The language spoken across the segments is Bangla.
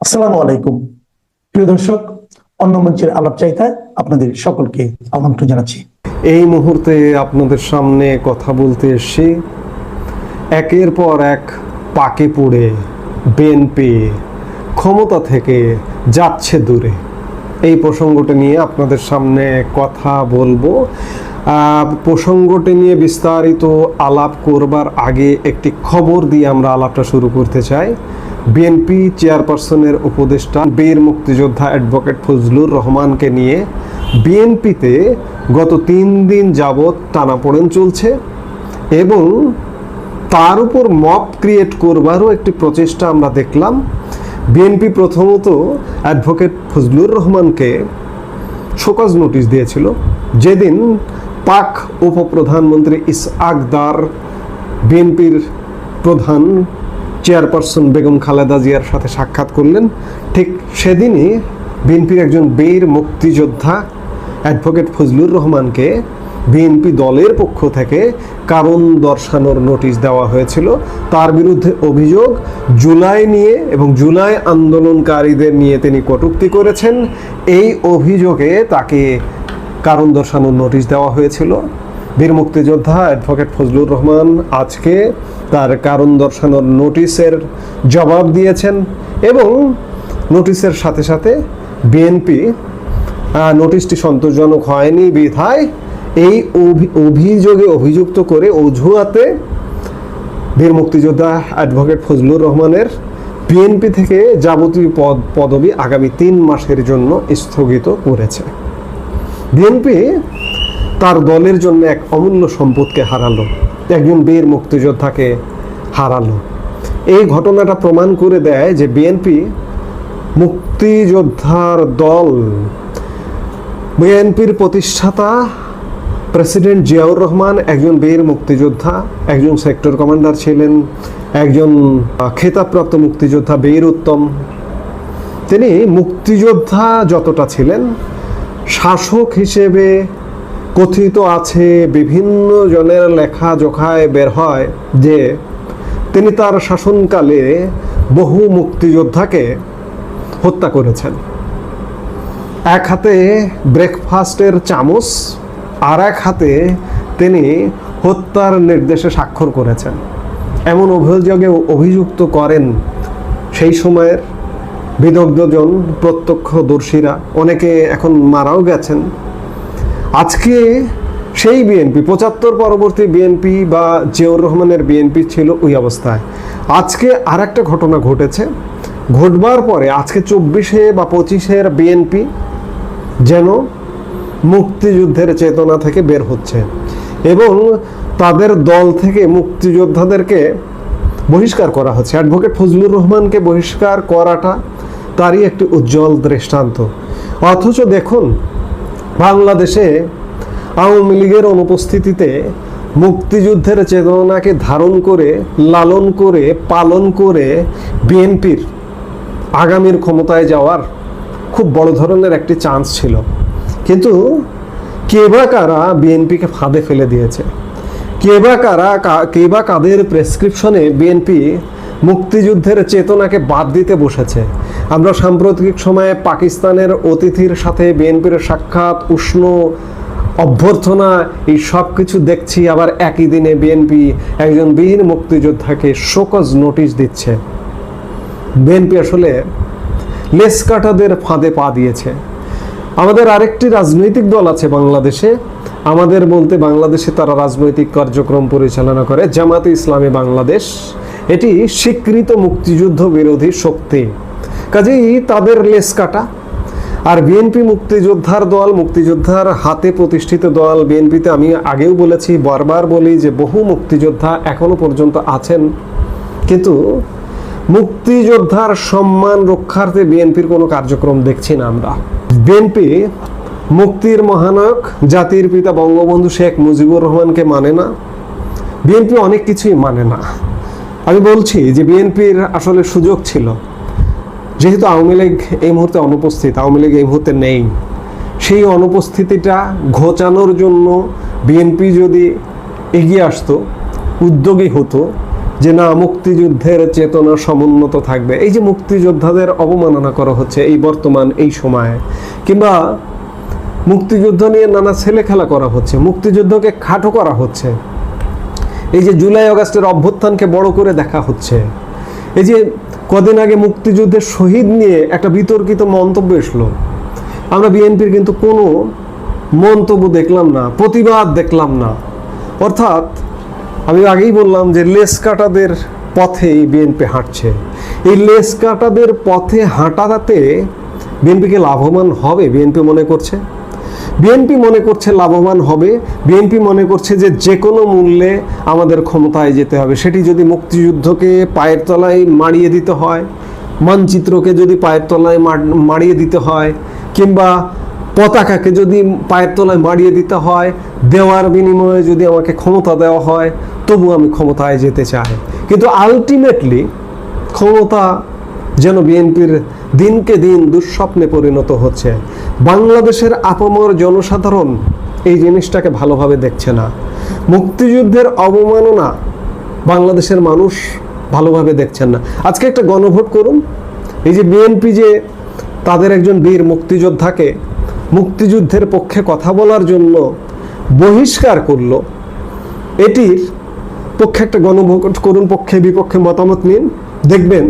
আসসালামু আলাইকুম প্রিয় দর্শক, অন্য মঞ্চের আলাপ চাইতায় আপনাদের সকলকে আমন্ত্রণ জানাচ্ছি। এই মুহূর্তে আপনাদের সামনে কথা বলতে এসেছি একের পর এক পাকে পড়ে বিএনপি ক্ষমতা থেকে যাচ্ছে দূরে। এই প্রসঙ্গটি নিয়ে আপনাদের সামনে কথা বলবো। প্রসঙ্গটি নিয়ে বিস্তারিত আলাপ করবার আগে একটি খবর দিয়ে আমরা আলাপটা শুরু করতে চাই। বিএনপি চেয়ারপারসনের উপদেষ্টা বীর মুক্তিযোদ্ধা অ্যাডভোকেট ফজলুর রহমানকে নিয়ে বিএনপিতে গত 3 দিন যাবৎ টানাপোড়েন চলছে এবং তার উপর মব ক্রিয়েট করবারও একটি প্রচেষ্টা আমরা দেখলাম। বিএনপি প্রথমত অ্যাডভোকেট ফজলুর রহমানকে শোকজ নোটিশ দিয়েছিল, যেদিন পাক উপপ্রধানমন্ত্রী ইসহাক দার বিএনপির প্রধান চেয়ারপারসন বেগম খালেদা জিয়ার সাথে সাক্ষাৎ করলেন। ঠিক সেদিনই বিএনপির একজন বীর মুক্তিযোদ্ধা অ্যাডভোকেট ফজলুর রহমানকে বিএনপি দলের পক্ষ থেকে কারণ দর্শানোর নোটিশ দেওয়া হয়েছিল। তার বিরুদ্ধে অভিযোগ জুলাই নিয়ে এবং জুলাই আন্দোলনকারীদের নিয়ে তিনি কটূক্তি করেছেন। এই অভিযোগে তাকে কারণ দর্শানোর নোটিশ দেওয়া হয়েছিল। বীর মুক্তিযোদ্ধা অ্যাডভোকেট ফজলুর রহমান আজকে তার কারণ দর্শানোর নোটিশের জবাব দিয়েছেন এবং নোটিশের সাথে সাথে বিএনপি নোটিশটি সন্তোষজনক হয়নি বিধায় এই অভিযোগে অভিযুক্ত করে অজুহাতে বীর মুক্তিযোদ্ধা অ্যাডভোকেট ফজলুর রহমানের বিএনপি থেকে যাবতীয় পদবি আগামী 3 মাসের জন্য স্থগিত করেছে। বিএনপি তার দলের জন্য এক অমূল্য সম্পদকে হারালো, একজন বীর মুক্তিযোদ্ধাকে হারালো। এই ঘটনাটা প্রমাণ করে দেয় যে বিএনপি মুক্তিযোদ্ধার দল। বিএনপির প্রতিষ্ঠাতা প্রেসিডেন্ট জিয়াউর রহমান একজন বীর মুক্তিযোদ্ধা, একজন সেক্টর কমান্ডার ছিলেন, একজন খেতাবপ্রাপ্ত মুক্তিযোদ্ধা বীর উত্তম। তিনি মুক্তিযোদ্ধা যতটা ছিলেন, শাসক হিসেবে কথিত আছে, বিভিন্ন জনের লেখা জোখায় বের হয় যে তিনি তার শাসনকালে বহু মুক্তিযোদ্ধাকে হত্যা করেছেন। এক হাতে ব্রেকফাস্টের চামচ আর এক হাতে তিনি হত্যার নির্দেশে স্বাক্ষর করেছেন, এমন অভিযোগে অভিযুক্ত করেন সেই সময়ের বিদগ্ধজন, প্রত্যক্ষদর্শীরা। অনেকে এখন মারাও গেছেন। আজকে সেই বিএনপি 75 পরবর্তী বিএনপি বা জিয়াউর রহমানের বিএনপি ছিল ওই অবস্থায়। আজকে আর একটা ঘটনা ঘটেছে। ঘটবার পরে আজকে 24 বা 25-এর বিএনপি যেন মুক্তিযুদ্ধের চেতনা থেকে বের হচ্ছে এবং তাদের দল থেকে মুক্তিযোদ্ধাদেরকে বহিষ্কার করা হচ্ছে। অ্যাডভোকেট ফজলুর রহমানকে বহিষ্কার করাটা তারই একটি উজ্জ্বল দৃষ্টান্ত। অথচ দেখুন, বাংলাদেশে আওয়ামী লীগের অনুপস্থিতিতে মুক্তিযুদ্ধের চেতনাকে ধারণ করে, লালন করে, পালন করে বিএনপির আগামীর ক্ষমতায় যাওয়ার খুব বড় ধরনের একটি চান্স ছিল। কিন্তু কে বা কারা বিএনপিকে ফাঁদে ফেলে দিয়েছে, কে বা কাদের প্রেসক্রিপশনে বিএনপি মুক্তিযুদ্ধের চেতনাকে বাদ দিতে বসেছে। আমরা সাম্প্রতিক সময়ে পাকিস্তানের অতিথির সাথে বিএনপির সাক্ষাৎ, উষ্ণ অভ্যর্থনা, এই সব কিছু দেখছি। আবার একই দিনে বিএনপি একজন বীর মুক্তিযোদ্ধাকে শোকজ নোটিশ দিচ্ছে। বিএনপি আসলে লেসকাটাদের ফাঁদে পা দিয়েছে। আমাদের আরেকটি রাজনৈতিক দল আছে বাংলাদেশে, আমাদের বলতে বাংলাদেশে তারা রাজনৈতিক কার্যক্রম পরিচালনা করে, জামাতে ইসলামী বাংলাদেশ। এটি স্বীকৃত মুক্তিযুদ্ধ বিরোধী শক্তি, কাজেই তাদের লেসকাটা। আর বিএনপি মুক্তিযোদ্ধার দল, মুক্তিযোদ্ধার হাতে প্রতিষ্ঠিত দল। বিএনপিতে আমি আগেও বলেছি, বারবার বলি যে বহু মুক্তিযোদ্ধা এখনো পর্যন্ত আছেন, কিন্তু মুক্তিযোদ্ধার সম্মান রক্ষার্থে বিএনপির কোনো কার্যক্রম দেখছি না আমরা। বিএনপি মুক্তির মহানায়ক জাতির পিতা বঙ্গবন্ধু শেখ মুজিবুর রহমানকে মানে না। বিএনপি অনেক কিছুই মানে না। আমি বলছি যে বিএনপির আসলে সুযোগ ছিল, যেহেতু আওয়ামী লীগ এই মুহূর্তে অনুপস্থিত, আওয়ামী লীগ এই মুহূর্তে নেই, সেই অনুপস্থিতিটা ঘোচানোর জন্য বিএনপি যদি এগিয়ে আসতো, উদ্যোগী হতো, যে না, মুক্তিযুদ্ধের চেতনা সমুন্নত থাকবে। এই যে মুক্তিযোদ্ধাদের অবমাননা করা হচ্ছে এই বর্তমান এই সময়ে, কিংবা মুক্তিযুদ্ধ নিয়ে নানা ছেলে খেলা করা হচ্ছে, মুক্তিযুদ্ধকে খাটো করা হচ্ছে, এই যে জুলাই আগস্টের অভ্যুত্থানকে বড় করে দেখা হচ্ছে, এই যে কদিন আগে মুক্তিযুদ্ধের শহীদ নিয়ে একটা বিতর্কিত মন্তব্য এসলো, আমরা বিএনপির কিন্তু কোনো মন্তব্য দেখলাম না, প্রতিবাদ দেখলাম না। অর্থাৎ আমি আগেই বললাম যে লেস কাটাদের পথে বিএনপি হাঁটছে। এই লেস কাটাদের পথে হাঁটাতে বিএনপিকে লাভবান হবে বিএনপি মনে করছে। বিএনপি মনে করছে লাভবান হবে। বিএনপি মনে করছে যে যে কোনো মূল্যে আমাদের ক্ষমতায় যেতে হবে, সেটি যদি মুক্তিযুদ্ধকে পায়ের তলায় মাড়িয়ে দিতে হয়, মানচিত্রকে যদি পায়ের তলায় মাড়িয়ে দিতে হয়, কিংবা পতাকাকে যদি পায়ের তলায় মাড়িয়ে দিতে হয়, দেওয়ার বিনিময়ে যদি আমাকে ক্ষমতা দেওয়া হয়, তবু আমি ক্ষমতায় যেতে চাই। কিন্তু আলটিমেটলি ক্ষমতা যেন বিএনপির দিনকে দিন দুঃস্বপ্নে পরিণত হচ্ছে। বাংলাদেশের আপামর জনসাধারণ এই জিনিসটাকে ভালোভাবে দেখছে না। মুক্তিযুদ্ধের অবমাননা বাংলাদেশের মানুষ ভালোভাবে দেখছেন না। আজকে একটা গণভোট করুন। এই যে বিএনপি যে তাদের একজন বীর মুক্তিযোদ্ধাকে মুক্তিযুদ্ধের পক্ষে কথা বলার জন্য বহিষ্কার করলো, এটির পক্ষে একটা গণভোট করুন, পক্ষে বিপক্ষে মতামত নিন, দেখবেন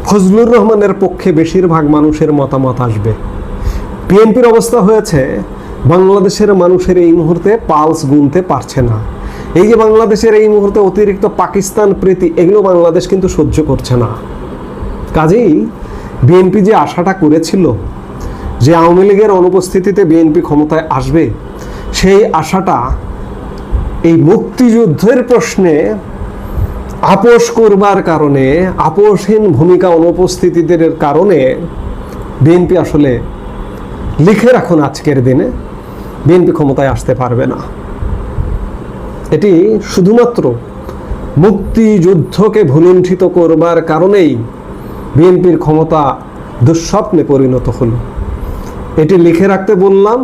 ফজলুর রহমানের পক্ষে বেশিরভাগ মানুষের মতামত আসবে। বিএনপির অবস্থা হয়েছে বাংলাদেশের মানুষের এই মুহূর্তে পালস গুনতে পারছে না। এই যে বাংলাদেশের এই মুহূর্তে অতিরিক্ত পাকিস্তান প্রীতি, এগুলো বাংলাদেশ কিন্তু সহ্য করছে না। কাজেই বিএনপি যে আশাটা করেছিল যে আওয়ামী লীগের অনুপস্থিতিতে বিএনপি ক্ষমতায় আসবে, সেই আশাটা এই মুক্তিযুদ্ধের প্রশ্নে আপোষ করবার কারণে, আপোষহীন ভূমিকা অনুপস্থিতিদের কারণে বিএনপি আসলে লিখে রাখুন আজকের দিনে বিএনপি ক্ষমতায় আসতে পারবে না। এটি শুধুমাত্র মুক্তিযুদ্ধকে ভুলুণ্ঠিত করবার কারণেই বিএনপির ক্ষমতা দুঃস্বপ্নে পরিণত হলো। এটি লিখে রাখতে বললাম,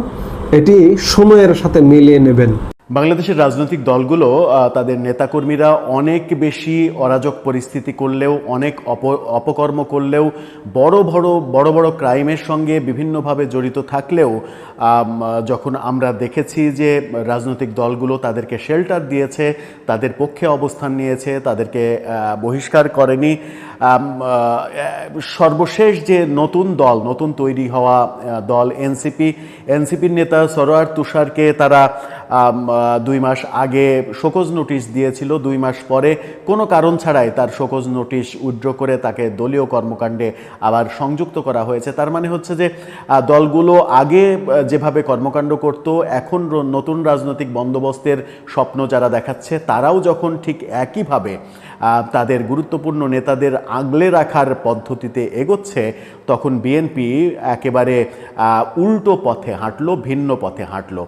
এটি সময়ের সাথে মিলিয়ে নেবেন। বাংলাদেশের রাজনৈতিক দলগুলো তাদের নেতাকর্মীরা অনেক বেশি অরাজক পরিস্থিতি করলেও, অনেক অপকর্ম করলেও, বড় বড় ক্রাইমের সঙ্গে বিভিন্নভাবে জড়িত থাকলেও যখন আমরা দেখেছি যে রাজনৈতিক দলগুলো তাদেরকে শেল্টার দিয়েছে, তাদের পক্ষে অবস্থান নিয়েছে, তাদেরকে বহিষ্কার করেনি, সর্বশেষ যে নতুন তৈরি হওয়া দল এনসিপির নেতা সরোয়ার তুষারকে তারা 2 মাস আগে শোকজ নোটিশ দিয়েছিল। 2 মাস পরে কোনো কারণ ছাড়াই তার শোকজ নোটিশ উইথড্র করে তাকে দলীয় কর্মকাণ্ডে আবার সংযুক্ত করা হয়েছে। তার মানে হচ্ছে যে দলগুলো আগে যেভাবে কর্মকাণ্ড করত, এখন নতুন রাজনৈতিক বন্দোবস্তের স্বপ্ন যারা দেখাচ্ছে, তারাও যখন ঠিক একইভাবে তাদের গুরুত্বপূর্ণ নেতাদের আগলে রাখার পদ্ধতিতে এগোচ্ছে, তখন বিএনপি একেবারে উল্টো পথে হাঁটলো, ভিন্ন পথে হাঁটলো।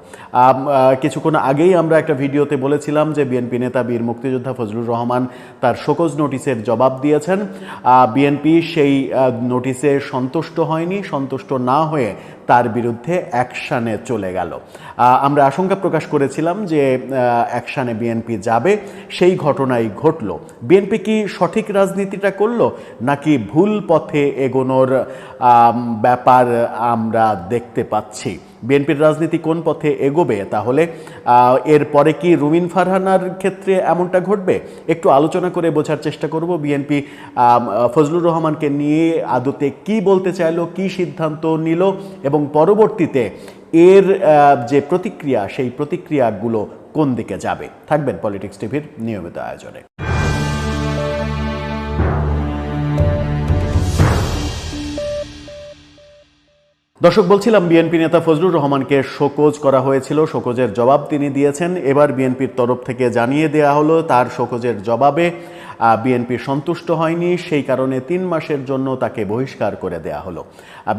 কিছুক্ষণ আগেই আমরা একটা ভিডিওতে বলেছিলাম যে বিএনপি নেতা বীর মুক্তিযোদ্ধা ফজলুর রহমান তার শোকজ নোটিশের জবাব দিয়েছেন। বিএনপি সেই নোটিশে সন্তুষ্ট হয়নি, সন্তুষ্ট না হয়ে তার বিরুদ্ধে অ্যাকশানে চলে গেল। আমরা আশঙ্কা প্রকাশ করেছিলাম যে অ্যাকশানে বিএনপি যাবে, সেই ঘটনাই ঘটল। বিএনপি কি সঠিক রাজনীতিটা করলো, নাকি ভুল পথে এগোনোর ব্যাপার আমরা দেখতে পাচ্ছি? বিএনপির রাজনীতি কোন পথে এগোবে? তাহলে এরপরে কি রুমিন ফারহানার ক্ষেত্রে এমনটা ঘটবে? একটু আলোচনা করে বোঝার চেষ্টা করব বিএনপি ফজলুর রহমানকে নিয়ে আদতে কি বলতে চাইলো, কি সিদ্ধান্ত নিল, এবং পরবর্তীতে এর যে প্রতিক্রিয়া, সেই প্রতিক্রিয়াগুলো কোন দিকে যাবে। থাকবেন পলিটিক্স টিভির নিয়মিত আয়োজনে। দর্শক, বলছিলাম বিএনপি নেতা ফজলুর রহমানকে শোকজ করা হয়েছিল, শোকজের জবাব তিনি দিয়েছেন। এবার বিএনপির তরফ থেকে জানিয়ে দেওয়া হলো তার শোকজের জবাবে বিএনপি সন্তুষ্ট হয়নি, সেই কারণে 3 মাসের জন্য তাকে বহিষ্কার করে দেয়া হলো।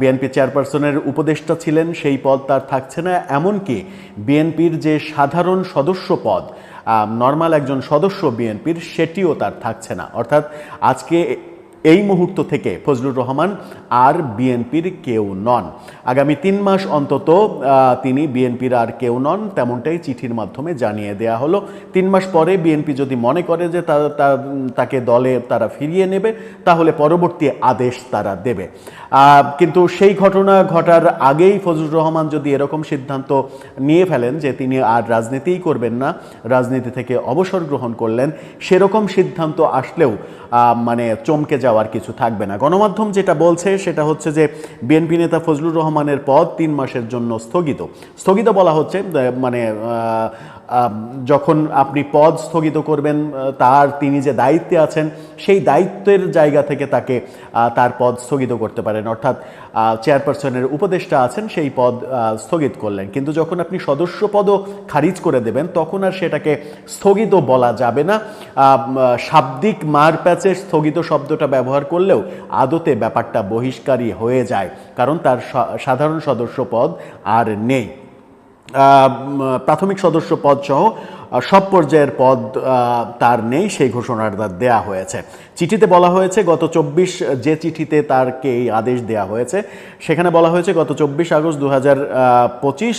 বিএনপি চেয়ারপারসনের উপদেষ্টা ছিলেন, সেই পদ তার থাকছে না। এমনকি বিএনপির যে সাধারণ সদস্য পদ, নর্মাল একজন সদস্য বিএনপির, সেটিও তার থাকছে না। অর্থাৎ আজকে এই মুহূর্ত থেকে ফজলুর রহমান আর বিএনপির কেউ নন। আগামী 3 মাস অন্তত তিনি বিএনপির আর কেউ নন, তেমনটাই চিঠির মাধ্যমে জানিয়ে দেয়া হলো। 3 মাস পরে বিএনপি যদি মনে করে যে তাকে দলে তারা ফিরিয়ে নেবে, তাহলে পরবর্তী আদেশ তারা দেবে। কিন্তু সেই ঘটনা ঘটার আগেই ফজলুর রহমান যদি এরকম সিদ্ধান্ত নিয়ে ফেলেন যে তিনি আর রাজনীতিই করবেন না, রাজনীতি থেকে অবসর গ্রহণ করলেন, সেরকম সিদ্ধান্ত আসলেও মানে চমকে যাওয়ার কিছু থাকবে না। গণমাধ্যম যেটা বলছে সেটা হচ্ছে যে বিএনপি নেতা ফজলুর রহমানের পদ 3 মাসের জন্য স্থগিত বলা হচ্ছে, মানে যখন আপনি পদ স্থগিত করবেন তিনি যে দায়িত্বে আছেন সেই দায়িত্বের জায়গা থেকে তাকে তার পদ স্থগিত করতে পারেন, অর্থাৎ চেয়ারপারসনের উপদেষ্টা আছেন সেই পদ স্থগিত করলেন। কিন্তু যখন আপনি সদস্য পদও খারিজ করে দেবেন তখন আর সেটাকে স্থগিত বলা যাবে না। শাব্দিক মারপ্যাচে স্থগিত শব্দটা ব্যবহার করলেও আদতে ব্যাপারটা বহিষ্কারই হয়ে যায়, কারণ তার সাধারণ সদস্য পদ আর নেই। প্রাথমিক সদস্য পদ সহ সব পর্যায়ের পদ তার নেই, সেই ঘোষণাটা দেয়া হয়েছে। চিঠিতে বলা হয়েছে যে চিঠিতে তারকে এই আদেশ দেয়া হয়েছে সেখানে বলা হয়েছে গত 24 আগস্ট 2025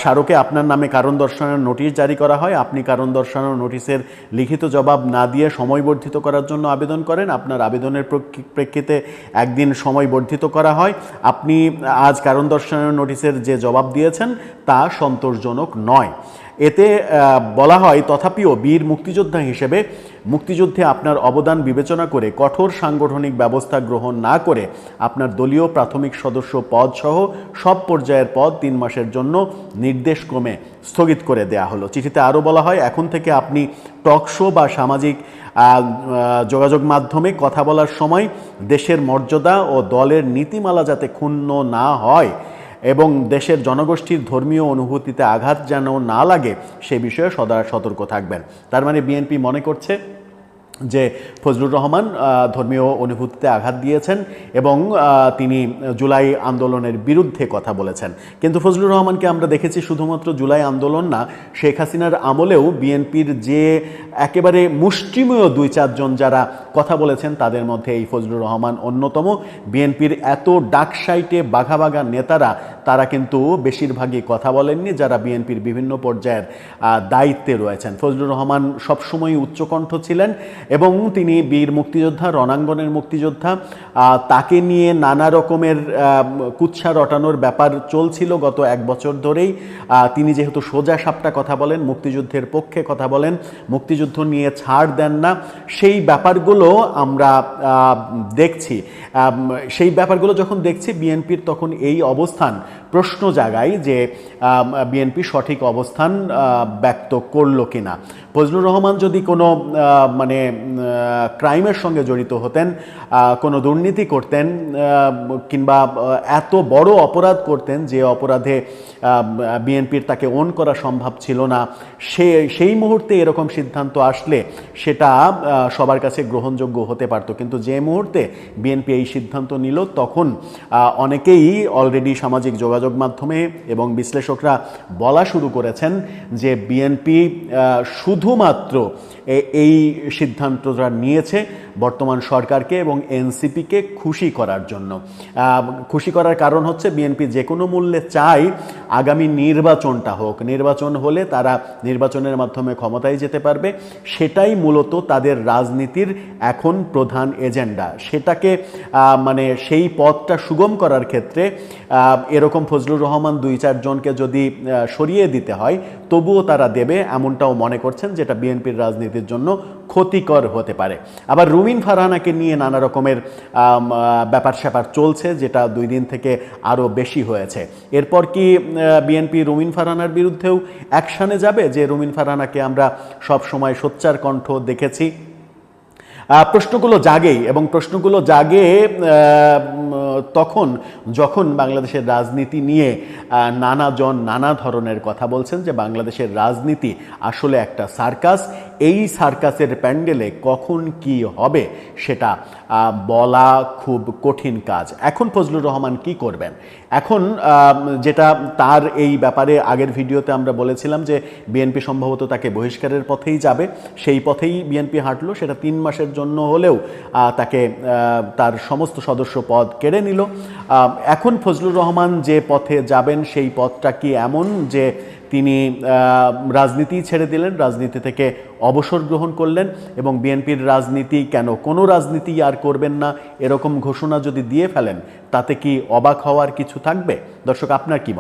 স্মারকে আপনার নামে কারণ দর্শানোর নোটিশ জারি করা হয়। আপনি কারণ দর্শানোর নোটিশের লিখিত জবাব না দিয়ে সময় বর্ধিত করার জন্য আবেদন করেন। আপনার আবেদনের প্রেক্ষিতে একদিন সময় বর্ধিত করা হয়। আপনি আজ কারণ দর্শানোর নোটিশের যে জবাব দিয়েছেন তা সন্তোষজনক নয়। এতে বলা হয়, তথাপিও বীর মুক্তিযোদ্ধা হিসেবে মুক্তিযুদ্ধে আপনার অবদান বিবেচনা করে কঠোর সাংগঠনিক ব্যবস্থা গ্রহণ না করে আপনার দলীয় প্রাথমিক সদস্য পদ সহ সব পর্যায়ের পদ 3 মাসের জন্য নির্দেশক্রমে স্থগিত করে দেয়া হলো। চিঠিতে আরও বলা হয়, এখন থেকে আপনি টক শো বা সামাজিক যোগাযোগ মাধ্যমে কথা বলার সময় দেশের মর্যাদা ও দলের নীতিমালা যাতে ক্ষুণ্ণ না হয় এবং দেশের জনগোষ্ঠীর ধর্মীয় অনুভূতিতে আঘাত যেন না লাগে সে বিষয়ে সদা সতর্ক থাকবেন। তার মানে বিএনপি মনে করছে যে ফজলুর রহমান ধর্মীয় অনুভূতিতে আঘাত দিয়েছেন এবং তিনি জুলাই আন্দোলনের বিরুদ্ধে কথা বলেছেন। কিন্তু ফজলুর রহমানকে আমরা দেখেছি শুধুমাত্র জুলাই আন্দোলন না, শেখ হাসিনার আমলেও বিএনপির যে একেবারে মুষ্টিমেয় 2-4 জন যারা কথা বলেছেন তাদের মধ্যে এই ফজলুর রহমান অন্যতম। বিএনপির এত ডাকসাইটে বাঘা বাঘা নেতারা তারা কিন্তু বেশিরভাগই কথা বলেননি, যারা বিএনপির বিভিন্ন পর্যায়ের দায়িত্বে রয়েছেন। ফজলুর রহমান সবসময় উচ্চকণ্ঠ ছিলেন এবং তিনি বীর মুক্তিযোদ্ধা, রণাঙ্গনের মুক্তিযোদ্ধা। তাকে নিয়ে নানা রকমের কুৎসা রটানোর ব্যাপার চলছিল গত 1 বছর ধরেই। তিনি যেহেতু সোজা সাপটা কথা বলেন, মুক্তিযুদ্ধের পক্ষে কথা বলেন, মুক্তিযুদ্ধ নিয়ে ছাড় দেন না, সেই ব্যাপারগুলো আমরা দেখছি। সেই ব্যাপারগুলো যখন দেখছি বিএনপির তখন এই অবস্থান প্রশ্ন জাগায় যে বিএনপি সঠিক অবস্থান ব্যক্ত করলো কিনা। ফজলুর রহমান যদি কোনো মানে ক্রাইমের সঙ্গে জড়িত হতেন, কোনো দুর্নীতি করতেন কিংবা এত বড় অপরাধ করতেন যে অপরাধে বিএনপির তাকে ওন করা সম্ভব ছিল না, সেই মুহূর্তে এরকম সিদ্ধান্ত আসলে সেটা সবার কাছে গ্রহণযোগ্য হতে পারত। কিন্তু যে মুহূর্তে বিএনপি এই সিদ্ধান্ত নিল তখন অনেকেই অলরেডি সামাজিক যোগাযোগ মাধ্যমে এবং বিশ্লেষকরা বলা শুরু করেছেন যে বিএনপি শুধুমাত্র এই সিদ্ধান্তটা নিয়েছে বর্তমান সরকারকে এবং এনসিপিকে খুশি করার জন্য। খুশি করার কারণ হচ্ছে বিএনপি যে কোনো মূল্যে চায় আগামী নির্বাচনটা হোক, নির্বাচন হলে তারা নির্বাচনের মাধ্যমে ক্ষমতায় যেতে পারবে, সেটাই মূলত তাদের রাজনীতির এখন প্রধান এজেন্ডা। সেটাকে মানে সেই পথটা সুগম করার ক্ষেত্রে এরকম ফজলুর রহমান 2-4 জনকে যদি সরিয়ে দিতে হয় তবুও তারা দেবে, এমনটাও মনে করছেন, যেটা বিএনপির রাজনীতির জন্য ক্ষতিকর হতে পারে। আবার রুমিন ফারহানাকে নিয়ে নানা রকমের ব্যাপার স্যাপার চলছে, যেটা 2 দিন থেকে আরও বেশি হয়েছে। এরপর কি বিএনপি রুমিন ফারহানার বিরুদ্ধেও অ্যাকশনে যাবে? যে রুমিন ফারহানাকে আমরা সব সময় সোচ্চার কণ্ঠ দেখেছি। প্রশ্নগুলো জাগেই এবং প্রশ্নগুলো জাগে তখন যখন বাংলাদেশের রাজনীতি নিয়ে নানাজন নানা ধরনের কথা বলছেন যে বাংলাদেশের রাজনীতি আসলে একটা সার্কাস, এই সার্কাসের প্যান্ডেলে কখন কি হবে সেটা বলা খুব কঠিন কাজ। এখন ফজলুর রহমান কি করবেন? এখন যেটা তার এই ব্যাপারে আগের ভিডিওতে আমরা বলেছিলাম যে বিএনপি সম্ভবত তাকে বহিষ্কারের পথেই যাবে, সেই পথেই বিএনপি হাঁটলো, সেটা 3 মাসের জন্য হলেও তাকে তার সমস্ত সদস্য পদ কেড়ে নিল। এখন ফজলুর রহমান যে পথে যাবেন সেই পথটা কি এমন যে তিনি রাজনীতি ছেড়ে দিলেন, রাজনীতি থেকে অবসর গ্রহণ করলেন এবং বিএনপির রাজনীতি কেন কোনো রাজনীতি আর করবেন না এরকম ঘোষণা যদি দিয়ে ফেলেন তাতে কি অবাক হওয়ার কিছু থাকবে? দর্শক, আপনার কি